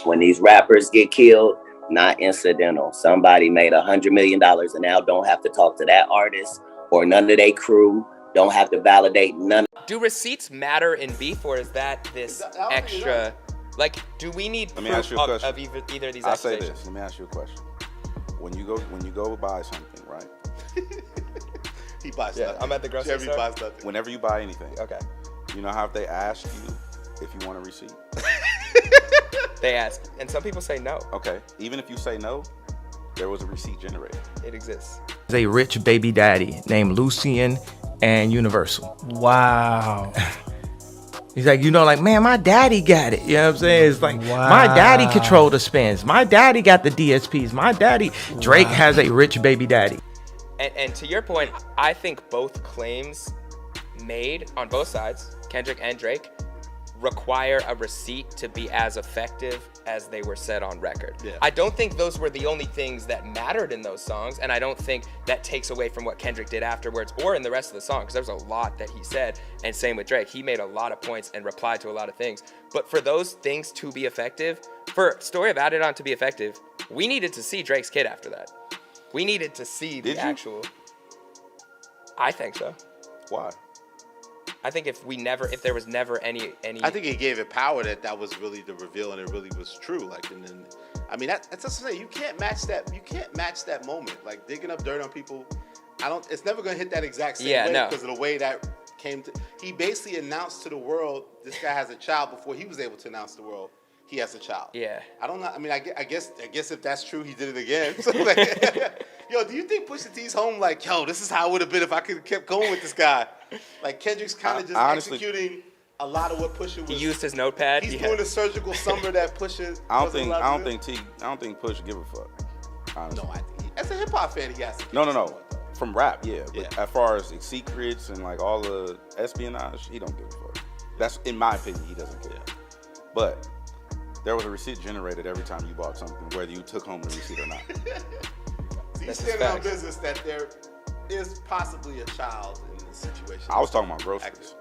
When these rappers get killed, not incidental. Somebody made $100 million and now don't have to talk to that artist or none of their crew, don't have to validate none. Do receipts matter in beef, or is that this extra? Like, do we need proof of either of these I'll say accusations? this. Let me ask you a question. When you go buy something, right? He buys Yeah, nothing. I'm at the grocery store. Buys nothing. Whenever you buy anything, Okay. you know how if they ask you if you want a receipt? They ask, and some people say no. Okay. Even if you say no, there was a receipt generated. It exists. There's a rich baby daddy named Lucian and Universal. Wow. He's like, like, man, my daddy got it. You know what I'm saying? It's like, my daddy controlled the spins. My daddy got the DSPs. My daddy. Drake has a rich baby daddy. And to your point, I think both claims made on both sides, Kendrick and Drake, require a receipt to be as effective as they were said on record. Yeah. I don't think those were the only things that mattered in those songs, and I don't think that takes away from what Kendrick did afterwards or in the rest of the song, because there's a lot that he said, and same with Drake. He made a lot of points and replied to a lot of things. But for those things to be effective, for Story of Adidon to be effective, we needed to see Drake's kid after that. We needed to see the actual. I think so. Why? I think if there was never any. I think he gave it power that was really the reveal and it really was true. Like, and then, I mean, that's what I'm saying. You can't match that. You can't match that moment. Like digging up dirt on people. It's never gonna hit that exact same way because of the way that came to. He basically announced to the world this guy has a child before he was able to announce to the world he has a child. Yeah. I don't know. I mean, I guess if that's true, he did it again. So like, yo, do you think Pusha T's home like, yo, this is how it would have been if I could have kept going with this guy? Like Kendrick's kind of just executing a lot of what Pusha was. He used his notepad. He's doing a surgical summer that Pusha. I don't think Push give a fuck. Honestly. No, as a hip hop fan, he has to. No. From rap, yeah. But as far as secrets and like all the espionage, he don't give a fuck. That's in my opinion, he doesn't care. But there was a receipt generated every time you bought something, whether you took home the receipt or not. So you standing on business that there is possibly a child in this situation. I was talking about groceries.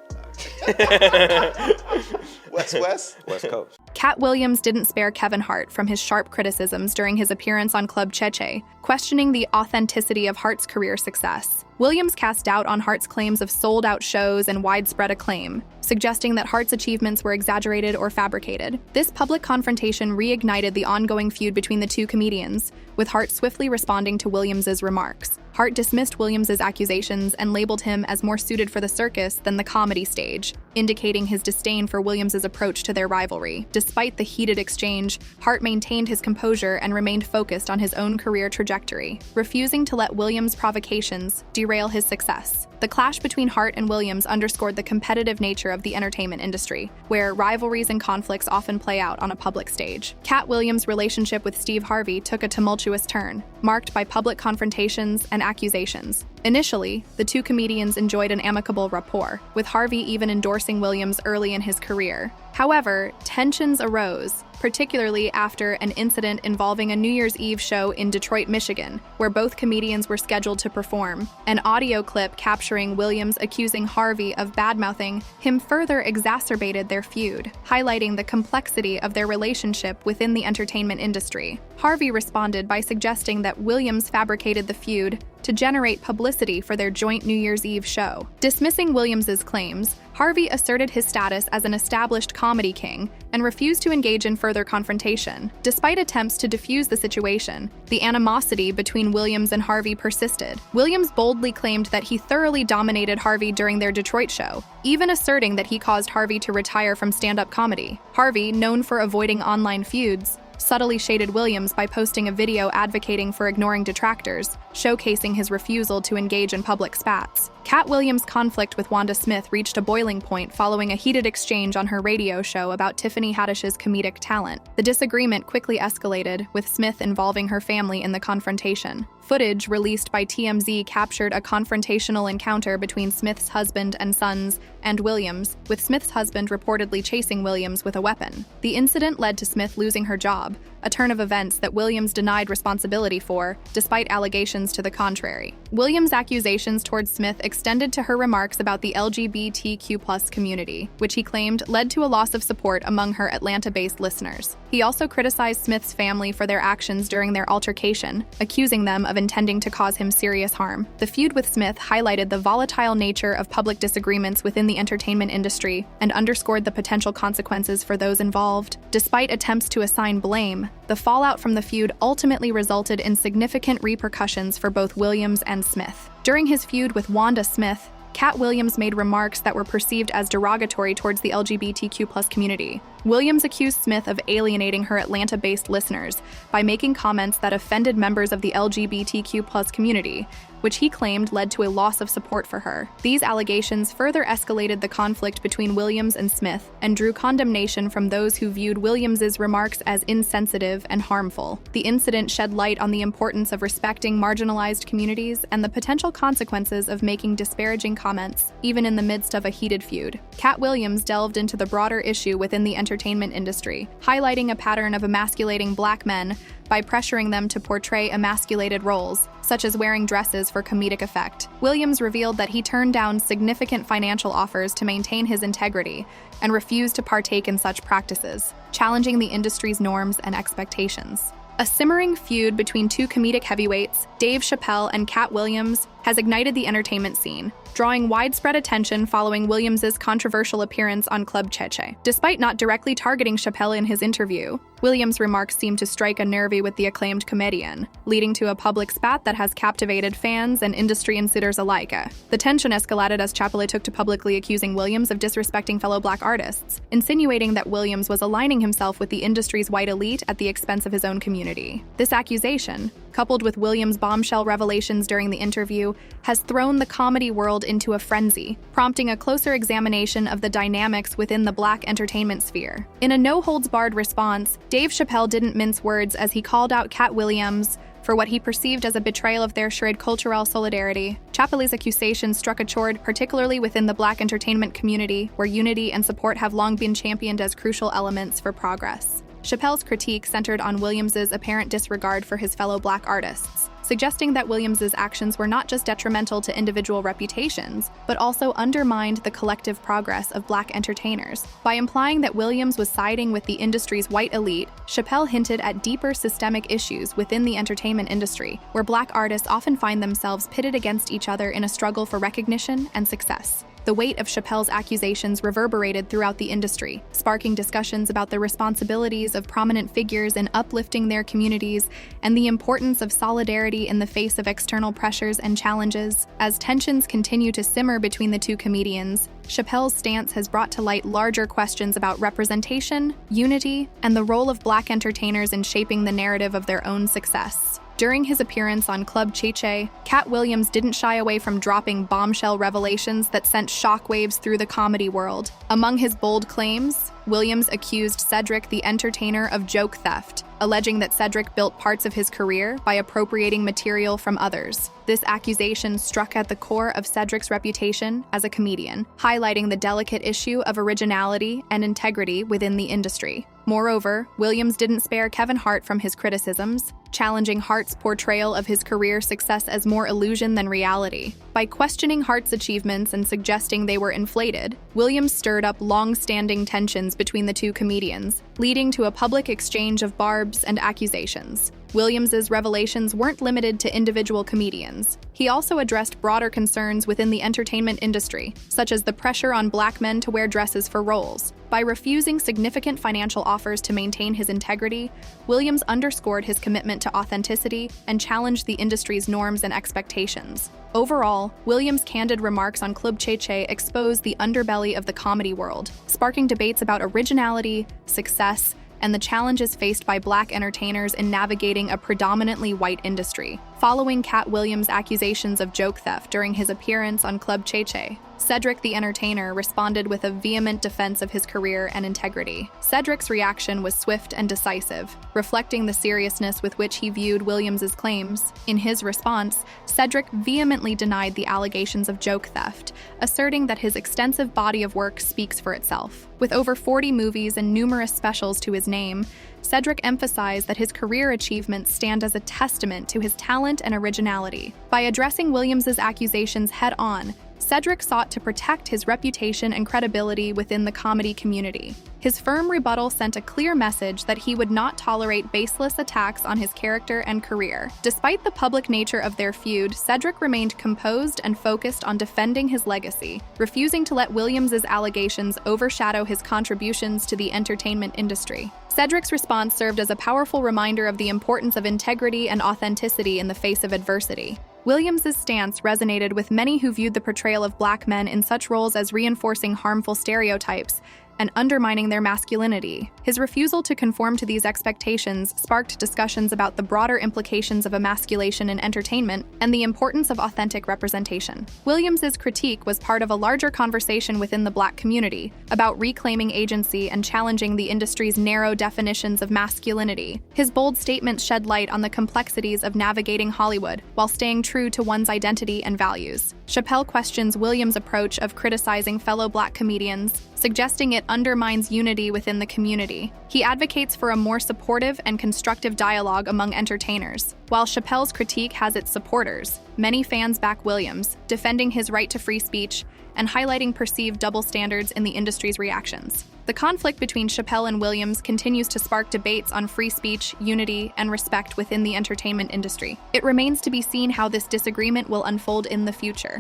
West Coast. Katt Williams didn't spare Kevin Hart from his sharp criticisms during his appearance on Club Cheche, questioning the authenticity of Hart's career success. Williams cast doubt on Hart's claims of sold-out shows and widespread acclaim, suggesting that Hart's achievements were exaggerated or fabricated. This public confrontation reignited the ongoing feud between the two comedians, with Hart swiftly responding to Williams's remarks. Hart dismissed Williams's accusations and labeled him as more suited for the circus than the comedy stage, indicating his disdain for Williams's approach to their rivalry. Despite the heated exchange, Hart maintained his composure and remained focused on his own career trajectory, refusing to let Williams' provocations derail his success. The clash between Hart and Williams underscored the competitive nature of the entertainment industry, where rivalries and conflicts often play out on a public stage. Katt Williams' relationship with Steve Harvey took a tumultuous turn, marked by public confrontations and accusations. Initially, the two comedians enjoyed an amicable rapport, with Harvey even endorsing Williams early in his career. However, tensions arose, particularly after an incident involving a New Year's Eve show in Detroit, Michigan, where both comedians were scheduled to perform. An audio clip capturing Williams accusing Harvey of badmouthing him further exacerbated their feud, highlighting the complexity of their relationship within the entertainment industry. Harvey responded by suggesting that Williams fabricated the feud to generate publicity for their joint New Year's Eve show. Dismissing Williams's claims, Harvey asserted his status as an established comedy king and refused to engage in further confrontation. Despite attempts to defuse the situation, the animosity between Williams and Harvey persisted. Williams boldly claimed that he thoroughly dominated Harvey during their Detroit show, even asserting that he caused Harvey to retire from stand-up comedy. Harvey, known for avoiding online feuds, subtly shaded Williams by posting a video advocating for ignoring detractors, showcasing his refusal to engage in public spats. Katt Williams' conflict with Wanda Smith reached a boiling point following a heated exchange on her radio show about Tiffany Haddish's comedic talent. The disagreement quickly escalated, with Smith involving her family in the confrontation. Footage released by TMZ captured a confrontational encounter between Smith's husband and sons and Williams, with Smith's husband reportedly chasing Williams with a weapon. The incident led to Smith losing her job, a turn of events that Williams denied responsibility for, despite allegations to the contrary. Williams' accusations towards Smith extended to her remarks about the LGBTQ+ community, which he claimed led to a loss of support among her Atlanta-based listeners. He also criticized Smith's family for their actions during their altercation, accusing them of intending to cause him serious harm. The feud with Smith highlighted the volatile nature of public disagreements within the entertainment industry and underscored the potential consequences for those involved. Despite attempts to assign blame, the fallout from the feud ultimately resulted in significant repercussions for both Williams and Smith. During his feud with Wanda Smith, Katt Williams made remarks that were perceived as derogatory towards the LGBTQ+ community. Williams accused Smith of alienating her Atlanta-based listeners by making comments that offended members of the LGBTQ+ community, which he claimed led to a loss of support for her. These allegations further escalated the conflict between Williams and Smith and drew condemnation from those who viewed Williams's remarks as insensitive and harmful. The incident shed light on the importance of respecting marginalized communities and the potential consequences of making disparaging comments, even in the midst of a heated feud. Katt Williams delved into the broader issue within the entertainment industry, highlighting a pattern of emasculating Black men by pressuring them to portray emasculated roles, such as wearing dresses for comedic effect. Williams revealed that he turned down significant financial offers to maintain his integrity and refused to partake in such practices, challenging the industry's norms and expectations. A simmering feud between two comedic heavyweights, Dave Chappelle and Katt Williams, has ignited the entertainment scene, drawing widespread attention following Williams's controversial appearance on Club Cheche. Despite not directly targeting Chappelle in his interview, Williams' remarks seem to strike a nerve with the acclaimed comedian, leading to a public spat that has captivated fans and industry insiders alike. The tension escalated as Chappelle took to publicly accusing Williams of disrespecting fellow Black artists, insinuating that Williams was aligning himself with the industry's white elite at the expense of his own community. This accusation, coupled with Williams' bombshell revelations during the interview, has thrown the comedy world into a frenzy, prompting a closer examination of the dynamics within the Black entertainment sphere. In a no-holds-barred response, Dave Chappelle didn't mince words as he called out Katt Williams for what he perceived as a betrayal of their shared cultural solidarity. Chappelle's accusation struck a chord particularly within the Black entertainment community, where unity and support have long been championed as crucial elements for progress. Chappelle's critique centered on Williams's apparent disregard for his fellow Black artists, suggesting that Williams's actions were not just detrimental to individual reputations, but also undermined the collective progress of Black entertainers. By implying that Williams was siding with the industry's white elite, Chappelle hinted at deeper systemic issues within the entertainment industry, where Black artists often find themselves pitted against each other in a struggle for recognition and success. The weight of Chappelle's accusations reverberated throughout the industry, sparking discussions about the responsibilities of prominent figures in uplifting their communities and the importance of solidarity in the face of external pressures and challenges. As tensions continue to simmer between the two comedians, Chappelle's stance has brought to light larger questions about representation, unity, and the role of Black entertainers in shaping the narrative of their own success. During his appearance on Club Cheche, Katt Williams didn't shy away from dropping bombshell revelations that sent shockwaves through the comedy world. Among his bold claims, Williams accused Cedric the Entertainer of joke theft, alleging that Cedric built parts of his career by appropriating material from others. This accusation struck at the core of Cedric's reputation as a comedian, highlighting the delicate issue of originality and integrity within the industry. Moreover, Williams didn't spare Kevin Hart from his criticisms, challenging Hart's portrayal of his career success as more illusion than reality. By questioning Hart's achievements and suggesting they were inflated, Williams stirred up long-standing tensions between the two comedians, leading to a public exchange of barbs and accusations. Williams's revelations weren't limited to individual comedians. He also addressed broader concerns within the entertainment industry, such as the pressure on Black men to wear dresses for roles. By refusing significant financial offers to maintain his integrity, Williams underscored his commitment to authenticity and challenged the industry's norms and expectations. Overall, Williams' candid remarks on Club Cheche exposed the underbelly of the comedy world, sparking debates about originality, success, and the challenges faced by Black entertainers in navigating a predominantly white industry. Following Katt Williams' accusations of joke theft during his appearance on Club Cheche, Cedric the Entertainer responded with a vehement defense of his career and integrity. Cedric's reaction was swift and decisive, reflecting the seriousness with which he viewed Williams's claims. In his response, Cedric vehemently denied the allegations of joke theft, asserting that his extensive body of work speaks for itself. With over 40 movies and numerous specials to his name, Cedric emphasized that his career achievements stand as a testament to his talent and originality. By addressing Williams's accusations head-on, Cedric sought to protect his reputation and credibility within the comedy community. His firm rebuttal sent a clear message that he would not tolerate baseless attacks on his character and career. Despite the public nature of their feud, Cedric remained composed and focused on defending his legacy, refusing to let Williams's allegations overshadow his contributions to the entertainment industry. Cedric's response served as a powerful reminder of the importance of integrity and authenticity in the face of adversity. Williams's stance resonated with many who viewed the portrayal of Black men in such roles as reinforcing harmful stereotypes and undermining their masculinity. His refusal to conform to these expectations sparked discussions about the broader implications of emasculation in entertainment and the importance of authentic representation. Williams's critique was part of a larger conversation within the Black community about reclaiming agency and challenging the industry's narrow definitions of masculinity. His bold statements shed light on the complexities of navigating Hollywood while staying true to one's identity and values. Chappelle questions Williams' approach of criticizing fellow Black comedians, suggesting it undermines unity within the community. He advocates for a more supportive and constructive dialogue among entertainers. While Chappelle's critique has its supporters, many fans back Williams, defending his right to free speech and highlighting perceived double standards in the industry's reactions. The conflict between Chappelle and Williams continues to spark debates on free speech, unity, and respect within the entertainment industry. It remains to be seen how this disagreement will unfold in the future.